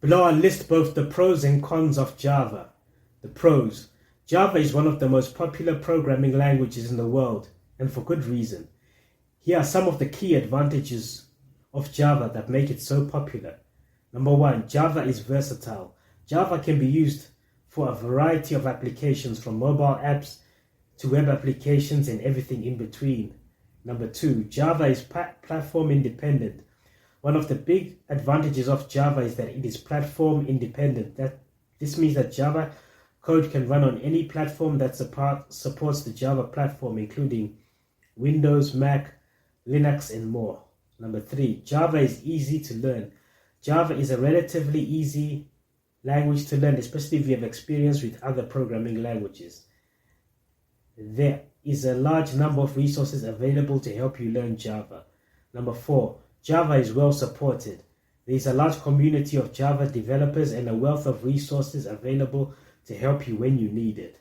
Below I list both the pros and cons of Java. The pros. Java is one of the most popular programming languages in the world, and for good reason. Here are some of the key advantages of Java that make it so popular. Number one, Java is versatile. Java can be used for a variety of applications, from mobile apps to web applications and everything in between. Number two, Java is platform independent. One of the big advantages of Java is that it is platform independent. This means that Java code can run on any platform that supports the Java platform, including Windows, Mac, Linux, and more. Number three, Java is easy to learn. Java is a relatively easy language to learn, especially if you have experience with other programming languages. There is a large number of resources available to help you learn Java. Number four, Java is well supported. There is a large community of Java developers and a wealth of resources available to help you when you need it.